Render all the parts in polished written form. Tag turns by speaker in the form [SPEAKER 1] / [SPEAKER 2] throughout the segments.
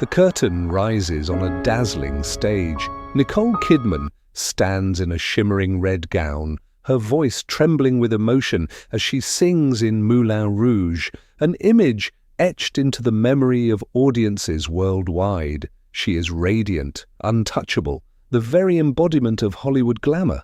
[SPEAKER 1] The curtain rises on a dazzling stage. Nicole Kidman stands in a shimmering red gown, her voice trembling with emotion as she sings in Moulin Rouge, an image etched into the memory of audiences worldwide. She is radiant, untouchable, the very embodiment of Hollywood glamour.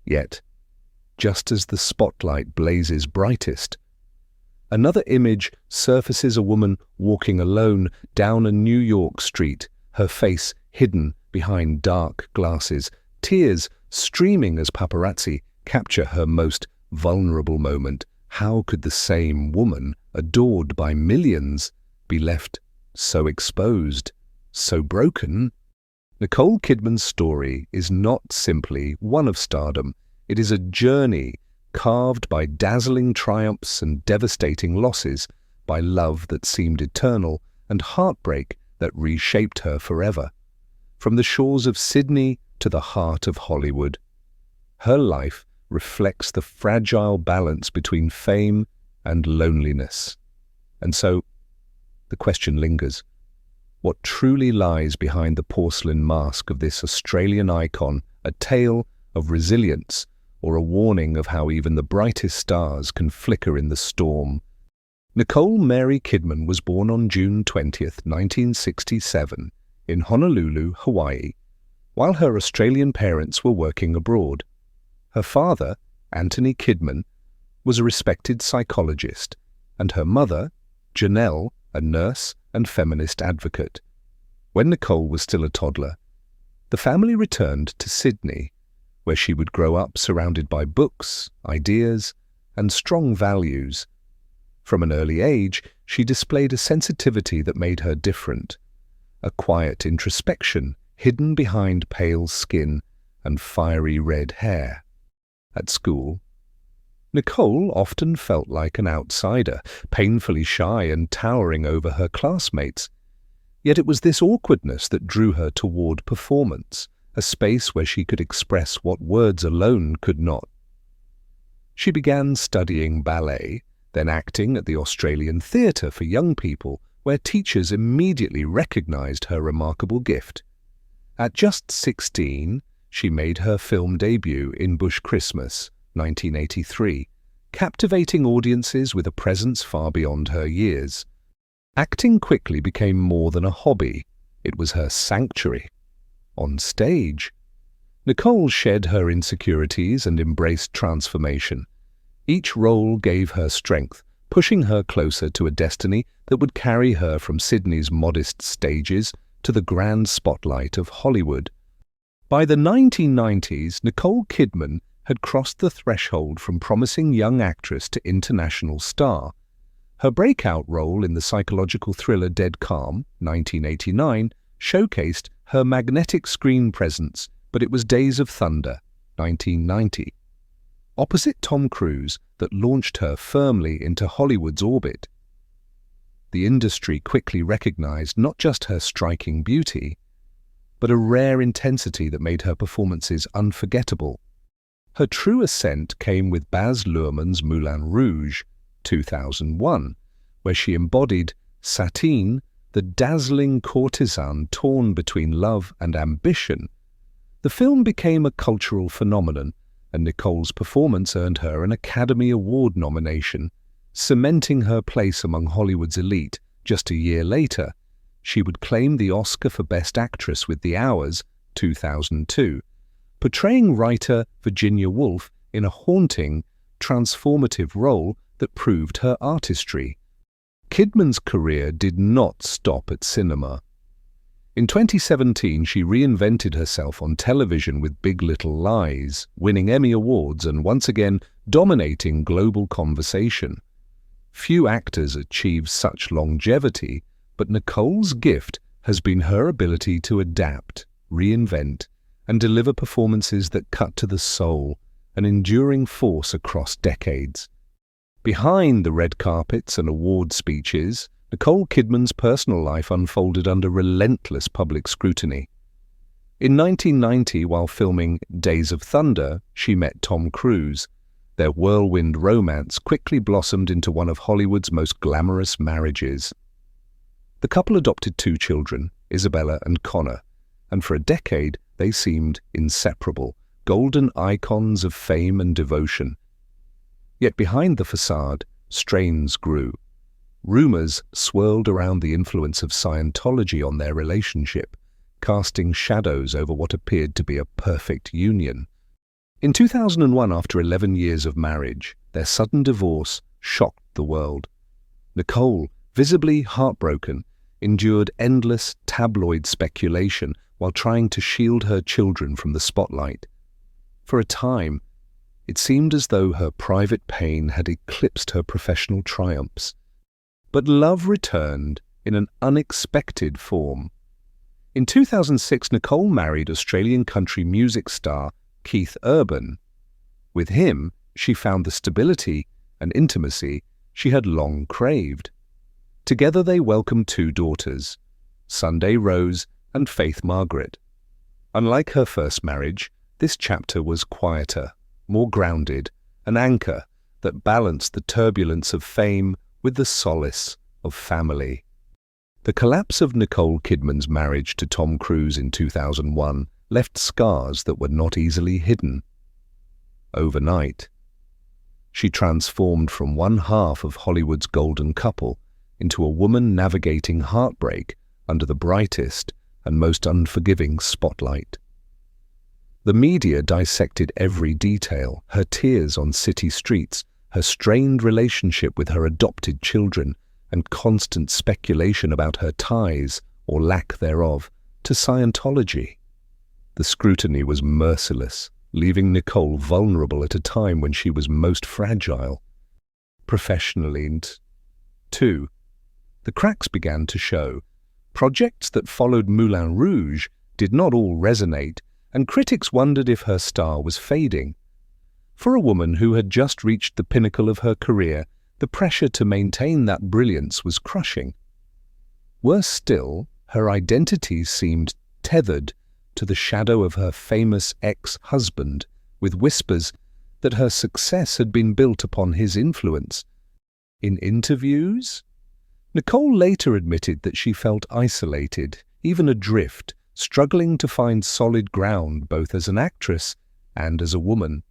[SPEAKER 1] Yet, just as the spotlight blazes brightest, another image surfaces, a woman walking alone down a New York street, her face hidden behind dark glasses, tears streaming as paparazzi capture her most vulnerable moment. How could the same woman, adored by millions, be left so exposed, so broken? Nicole Kidman's story is not simply one of stardom. It is a journey carved by dazzling triumphs and devastating losses, by love that seemed eternal and heartbreak that reshaped her forever. From the shores of Sydney to the heart of Hollywood, her life reflects the fragile balance between fame and loneliness. And so, the question lingers: what truly lies behind the porcelain mask of this Australian icon, a tale of resilience, or a warning of how even the brightest stars can flicker in the storm? Nicole Mary Kidman was born on June 20th, 1967, in Honolulu, Hawaii, while her Australian parents were working abroad. Her father, Anthony Kidman, was a respected psychologist, and her mother, Janelle, a nurse and feminist advocate. When Nicole was still a toddler, the family returned to Sydney, where she would grow up surrounded by books, ideas, and strong values. From an early age, she displayed a sensitivity that made her different, a quiet introspection hidden behind pale skin and fiery red hair. At school, Nicole often felt like an outsider, painfully shy and towering over her classmates. Yet it was this awkwardness that drew her toward performance, a space where she could express what words alone could not. She began studying ballet, then acting at the Australian Theatre for Young People, where teachers immediately recognized her remarkable gift. At just 16, she made her film debut in Bush Christmas, 1983, captivating audiences with a presence far beyond her years. Acting quickly became more than a hobby. It was her sanctuary. On stage, Nicole shed her insecurities and embraced transformation. Each role gave her strength, pushing her closer to a destiny that would carry her from Sydney's modest stages to the grand spotlight of Hollywood. By the 1990s, Nicole Kidman had crossed the threshold from promising young actress to international star. Her breakout role in the psychological thriller Dead Calm, 1989, showcased her magnetic screen presence, but it was Days of Thunder, 1990, opposite Tom Cruise, that launched her firmly into Hollywood's orbit. The industry quickly recognized not just her striking beauty, but a rare intensity that made her performances unforgettable. Her true ascent came with Baz Luhrmann's Moulin Rouge, 2001, where she embodied Satine, the dazzling courtesan torn between love and ambition. The film became a cultural phenomenon, and Nicole's performance earned her an Academy Award nomination, cementing her place among Hollywood's elite. Just a year later, she would claim the Oscar for Best Actress with The Hours, 2002, portraying writer Virginia Woolf in a haunting, transformative role that proved her artistry. Kidman's career did not stop at cinema. In 2017, she reinvented herself on television with Big Little Lies, winning Emmy Awards and once again dominating global conversation. Few actors achieve such longevity, but Nicole's gift has been her ability to adapt, reinvent, and deliver performances that cut to the soul, an enduring force across decades. Behind the red carpets and award speeches, Nicole Kidman's personal life unfolded under relentless public scrutiny. In 1990, while filming Days of Thunder, she met Tom Cruise. Their whirlwind romance quickly blossomed into one of Hollywood's most glamorous marriages. The couple adopted 2 children, Isabella and Connor, and for a decade they seemed inseparable, golden icons of fame and devotion. Yet behind the facade, strains grew. Rumors swirled around the influence of Scientology on their relationship, casting shadows over what appeared to be a perfect union. In 2001, after 11 years of marriage, their sudden divorce shocked the world. Nicole, visibly heartbroken, endured endless tabloid speculation while trying to shield her children from the spotlight. For a time, it seemed as though her private pain had eclipsed her professional triumphs. But love returned in an unexpected form. In 2006, Nicole married Australian country music star Keith Urban. With him, she found the stability and intimacy she had long craved. Together they welcomed 2 daughters, Sunday Rose and Faith Margaret. Unlike her first marriage, this chapter was quieter, more grounded, an anchor that balanced the turbulence of fame with the solace of family. The collapse of Nicole Kidman's marriage to Tom Cruise in 2001 left scars that were not easily hidden. Overnight, she transformed from one half of Hollywood's golden couple into a woman navigating heartbreak under the brightest and most unforgiving spotlight. The media dissected every detail: her tears on city streets, her strained relationship with her adopted children, and constant speculation about her ties, or lack thereof, to Scientology. The scrutiny was merciless, leaving Nicole vulnerable at a time when she was most fragile. Professionally, too, the cracks began to show. Projects that followed Moulin Rouge did not all resonate, and critics wondered if her star was fading. For a woman who had just reached the pinnacle of her career, the pressure to maintain that brilliance was crushing. Worse still, her identity seemed tethered to the shadow of her famous ex-husband, with whispers that her success had been built upon his influence. In interviews, Nicole later admitted that she felt isolated, even adrift, struggling to find solid ground both as an actress and as a woman.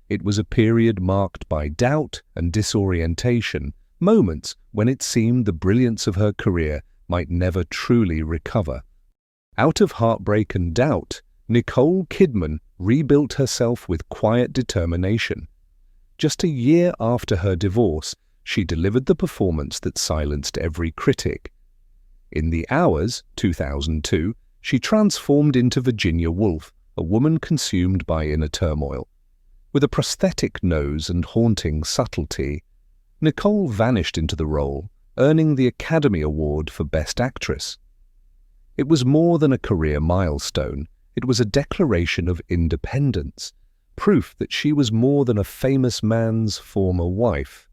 [SPEAKER 1] It was a period marked by doubt and disorientation, moments when it seemed the brilliance of her career might never truly recover. Out of heartbreak and doubt, Nicole Kidman rebuilt herself with quiet determination. Just a year after her divorce, she delivered the performance that silenced every critic. In The Hours, 2002, she transformed into Virginia Woolf, a woman consumed by inner turmoil. With a prosthetic nose and haunting subtlety, Nicole vanished into the role, earning the Academy Award for Best Actress. It was more than a career milestone. It was a declaration of independence, proof that she was more than a famous man's former wife.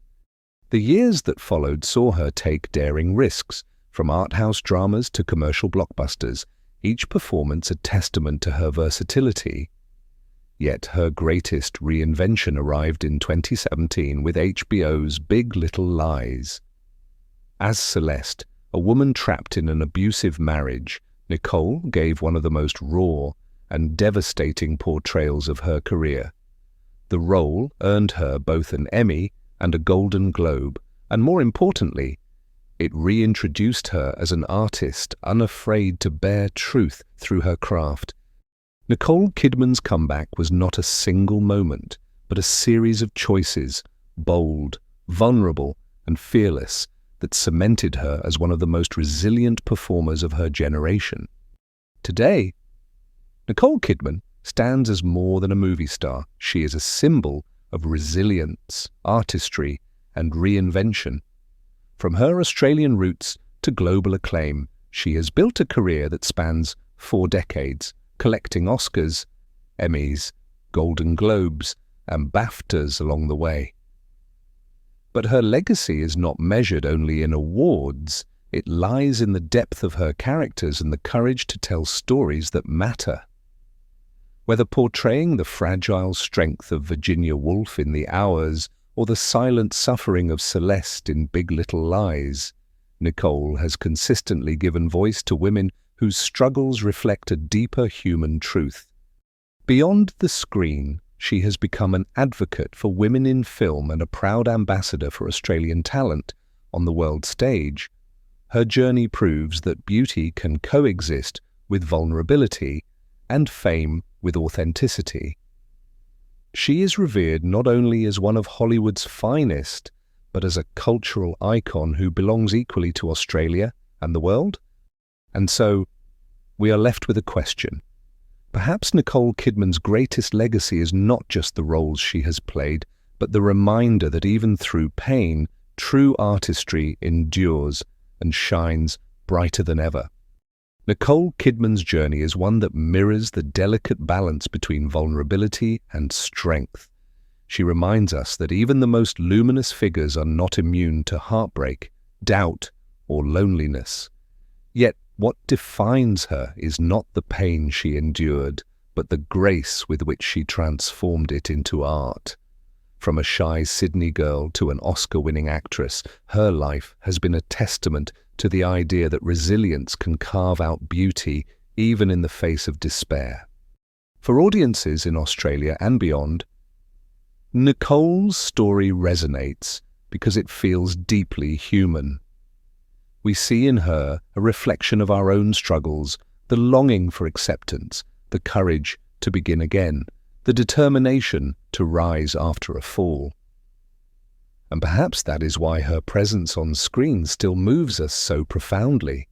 [SPEAKER 1] The years that followed saw her take daring risks, from art house dramas to commercial blockbusters, each performance a testament to her versatility. Yet her greatest reinvention arrived in 2017 with HBO's Big Little Lies. As Celeste, a woman trapped in an abusive marriage, Nicole gave one of the most raw and devastating portrayals of her career. The role earned her both an Emmy and a Golden Globe, and more importantly, it reintroduced her as an artist unafraid to bear truth through her craft. Nicole Kidman's comeback was not a single moment, but a series of choices, bold, vulnerable, and fearless, that cemented her as one of the most resilient performers of her generation. Today, Nicole Kidman stands as more than a movie star. She is a symbol of resilience, artistry, and reinvention. From her Australian roots to global acclaim, she has built a career that spans 4 decades, collecting Oscars, Emmys, Golden Globes, and BAFTAs along the way. But her legacy is not measured only in awards. It lies in the depth of her characters and the courage to tell stories that matter. Whether portraying the fragile strength of Virginia Woolf in The Hours or the silent suffering of Celeste in Big Little Lies, Nicole has consistently given voice to women whose struggles reflect a deeper human truth. Beyond the screen, she has become an advocate for women in film and a proud ambassador for Australian talent on the world stage. Her journey proves that beauty can coexist with vulnerability and fame with authenticity. She is revered not only as one of Hollywood's finest, but as a cultural icon who belongs equally to Australia and the world. And so, we are left with a question. Perhaps Nicole Kidman's greatest legacy is not just the roles she has played, but the reminder that even through pain, true artistry endures and shines brighter than ever. Nicole Kidman's journey is one that mirrors the delicate balance between vulnerability and strength. She reminds us that even the most luminous figures are not immune to heartbreak, doubt, or loneliness. Yet, what defines her is not the pain she endured, but the grace with which she transformed it into art. From a shy Sydney girl to an Oscar-winning actress, her life has been a testament to the idea that resilience can carve out beauty even in the face of despair. For audiences in Australia and beyond, Nicole's story resonates because it feels deeply human. We see in her a reflection of our own struggles, the longing for acceptance, the courage to begin again, the determination to rise after a fall. And perhaps that is why her presence on screen still moves us so profoundly.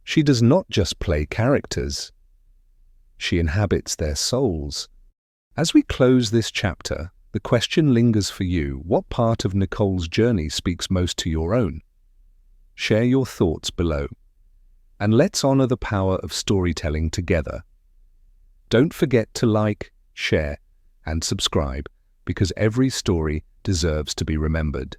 [SPEAKER 1] She does not just play characters. She inhabits their souls. As we close this chapter, the question lingers for you: what part of Nicole's journey speaks most to your own? Share your thoughts below. And let's honor the power of storytelling together. Don't forget to like, share, and subscribe, because every story deserves to be remembered.